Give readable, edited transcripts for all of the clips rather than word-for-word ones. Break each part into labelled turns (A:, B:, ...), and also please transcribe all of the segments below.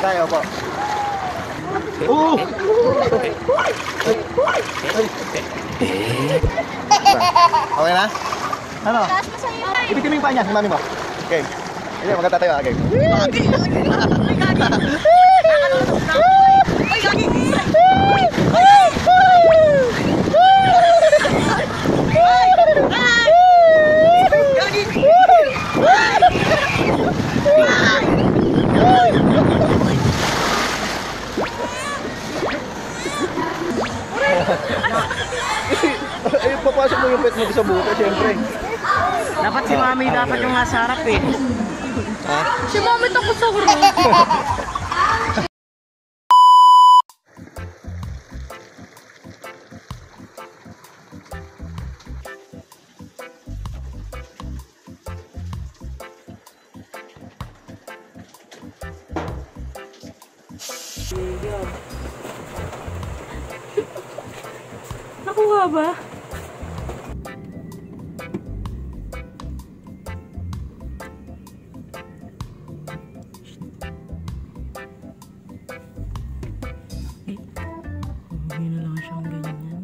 A: tayo po. Oo! Okay na? Ano? Ibitin mo yung paa niya, si mami mo. Okay. Hindi, magkatatayo. Okay. Ayun, papasok mo yung pet mo sa buka, syempre.
B: Dapat si mami dapat yung nasa harap eh.
A: Ha?
C: Si mami takot sa huro. Nakuha ba? Hindi na lang siyang ganyan.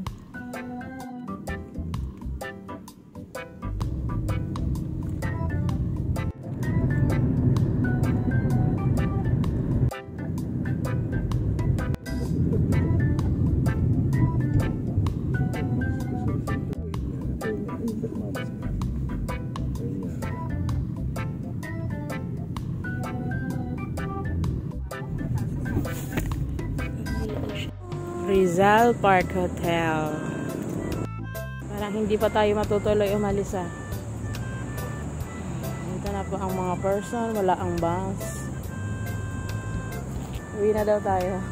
C: Rizal Park Hotel. Parang hindi pa tayo matutuloy umalis ah. Dito na po ang mga person, wala ang bus. Uwi na daw tayo.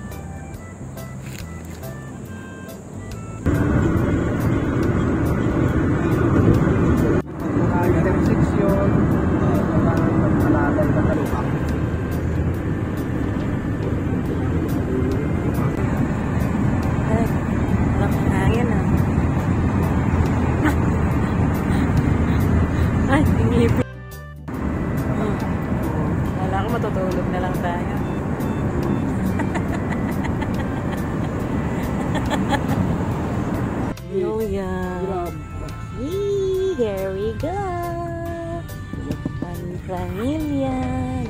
C: Ay, ingipin. Wala ko, matutulog na lang tayo. Oh yeah. Here we go. Pamilya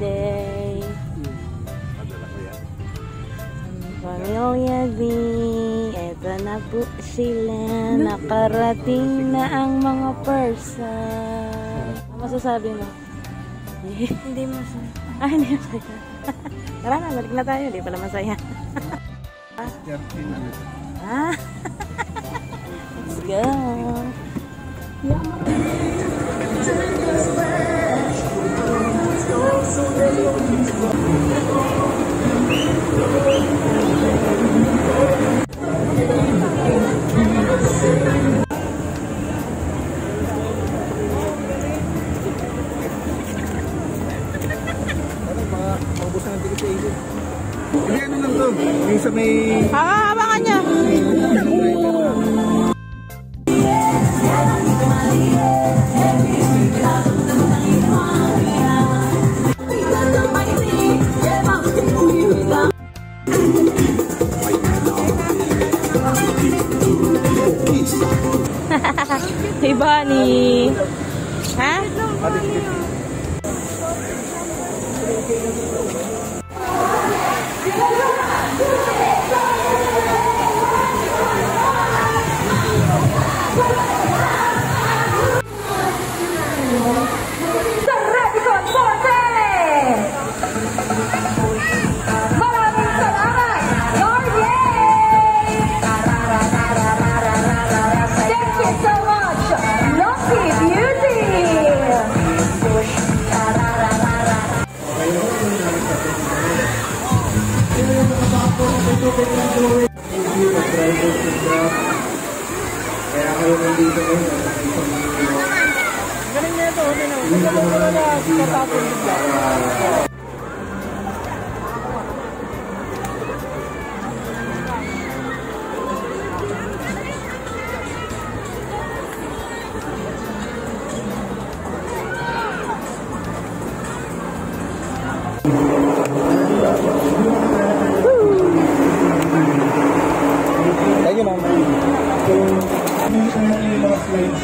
C: Day. Pamilya Day. Eto na po sila. Nakarating na ang mga person. Ano masasabi mo? Hindi masaya. Ah, hindi masaya. Tara na, balik na tayo. Hindi pala masaya. Ah, let's go.
A: Hindi, ano lang to? Yung sa may...
B: Hawakan niya. Hey, Bunny. Ha?
A: Kaya kayo nandito ngayon.
B: Galing na ito. Magalang ko na katapon bigla.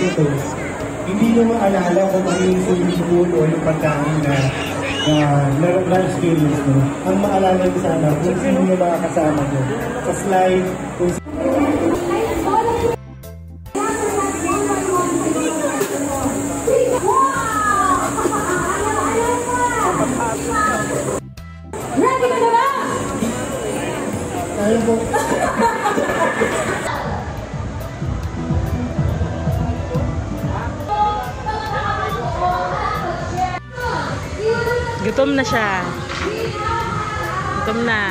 D: ito, hindi nyo maalala kung ano yung swimming pool o yung pagkain na lunch games nyo. Ang maalala nyo sana kung sino yung mga kasama nyo. Sa slide, kung
E: Ready ka na ba?
D: Ayaw po.
B: Gutom na siya. Gutom na.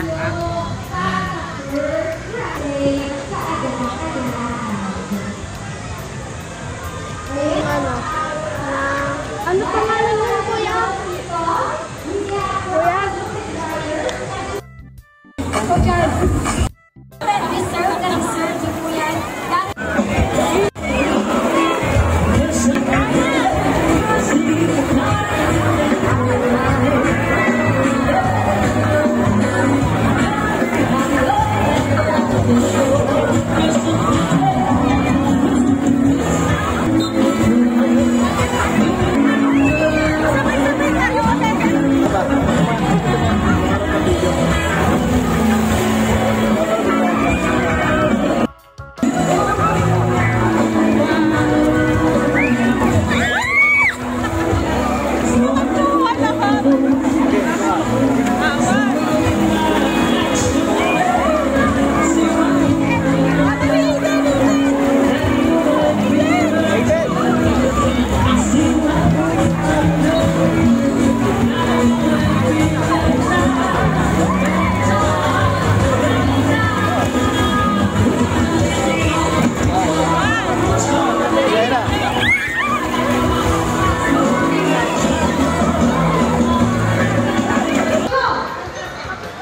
E: Ano pangalan mo, kuya? Kuya?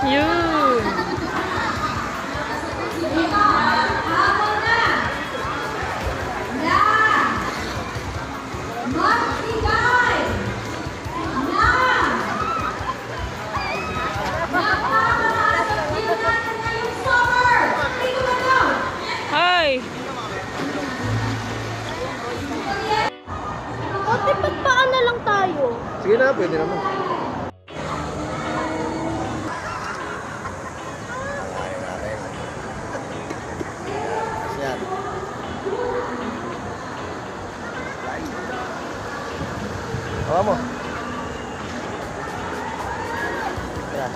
B: Yun. Hi.
E: Ate, pagpaan na lang tayo.
A: Sige na, pwede naman. Yan. Hawa mo. Yan.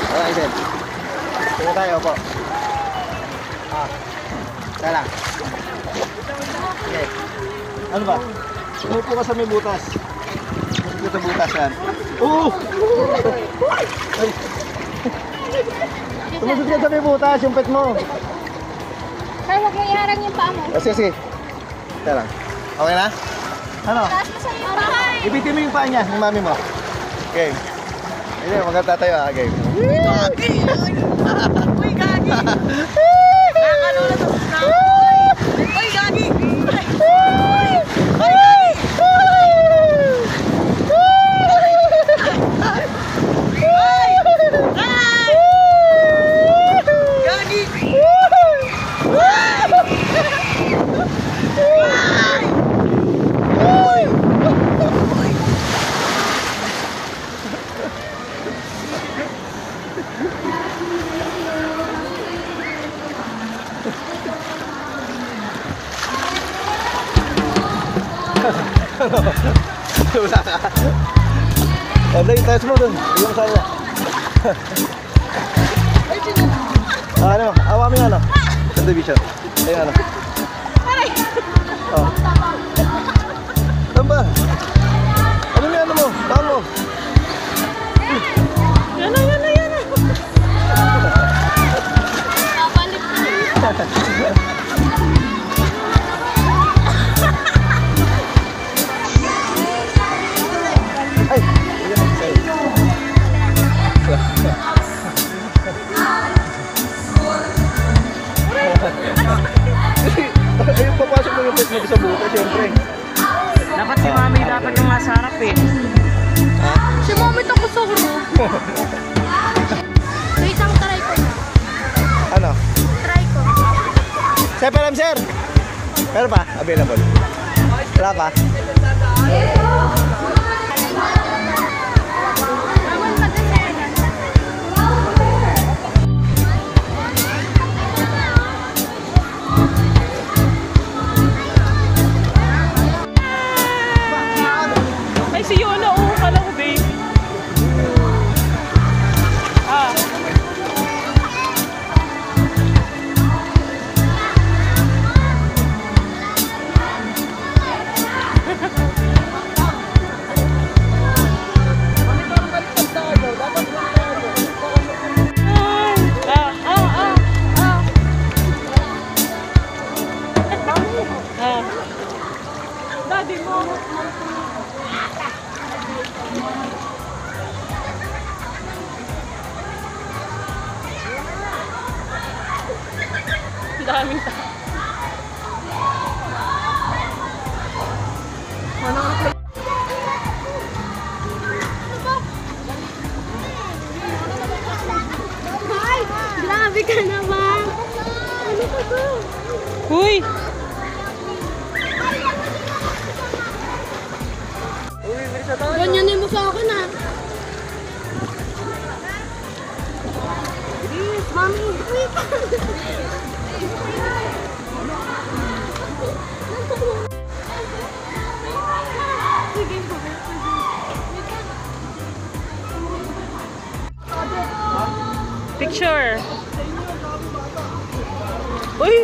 A: Alright, then. Tingnan tayo po. Kaya lang. Okay. Ano ba? Umupo ka sa may butas. Umupo ka sa butas yan. Ay. Tumusod ka sa may butas, yung pet mo.
E: Sir, huwag mo iharang yung paa mo.
A: Sige, sige. Kaya lang. Okay na? Ano?
E: Taas mo sa iyo. Bye!
A: Ibitin mo yung paa niya, yung mami mo. Okay. Ayun, magkatatayo ah. Okay.
B: Uy, gagi! Uy, gagi! Nakakalula sa buka. Uy, gagi! Uy! Uy! Gagi!
A: Wala ka. Ano yung test mo dun? Yung sa'yo. Ano? Awa mo yung ano? Sa division. Ayun ano? Oh. Saan ba? Ano yung ano mo? Saan mo?
B: Yan na, yan na, yan na.
E: Babalik na.
A: Ay! yung pwede mag-sabuta, syempre.
B: Dapat si Mami dapat yung nasa harap eh.
E: Si Mami ito gusto ko. Wait lang, try ko na.
A: Ano?
E: Try ko.
A: Sir, peram, sir! Pero pa? Available? Wala pa?
E: Bawal mag-share yan.
B: Ay, si Yola, oh, kala ko, babe. Ah. Daddy mo. Daming tao.
E: Ay, grabe ka naman. Ano ka to?
B: Uy!
E: Ganyanin mo sa akin ah. Mami, wait.
B: Picture. Uy!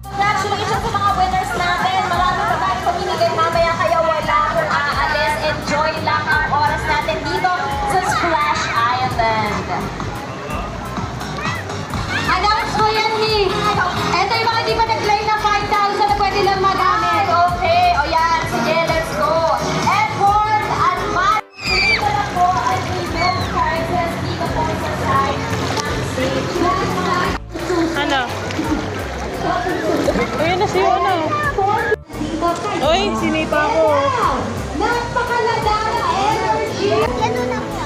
F: Congratulations sa mga winners natin. Marami pa tayong pamimigay mamaya kaya wala kung aalis. Enjoy lang ang oras natin dito sa Splash Island. Announce ko yan, Hi. Ito yung mga di pa nag-claim na 5,000 na pwede lang magamit. Okay, o yan. Sige, let's go. Edward and Matt. Dito na po ang inyong prizes dito po sa side ng stage.
B: Ano? Uy, na si Yola. Uy, sinipa ko.
F: Napakalaga na energy! Ano na po?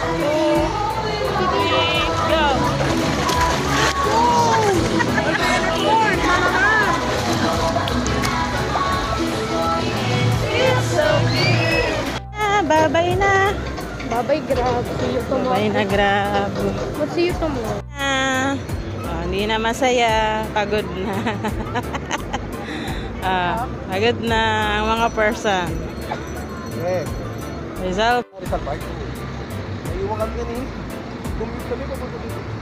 B: Go. Babay na.
E: Babay, grab. See you tomorrow.
B: Babay na, grab.
E: We'll see you tomorrow.
B: Hindi na masaya. Pagod na. Pagod na ang mga person.
A: Eh,
B: Rizal.
A: Rizal Park. Naiwan kami kanina. Bumili kami papunta dito.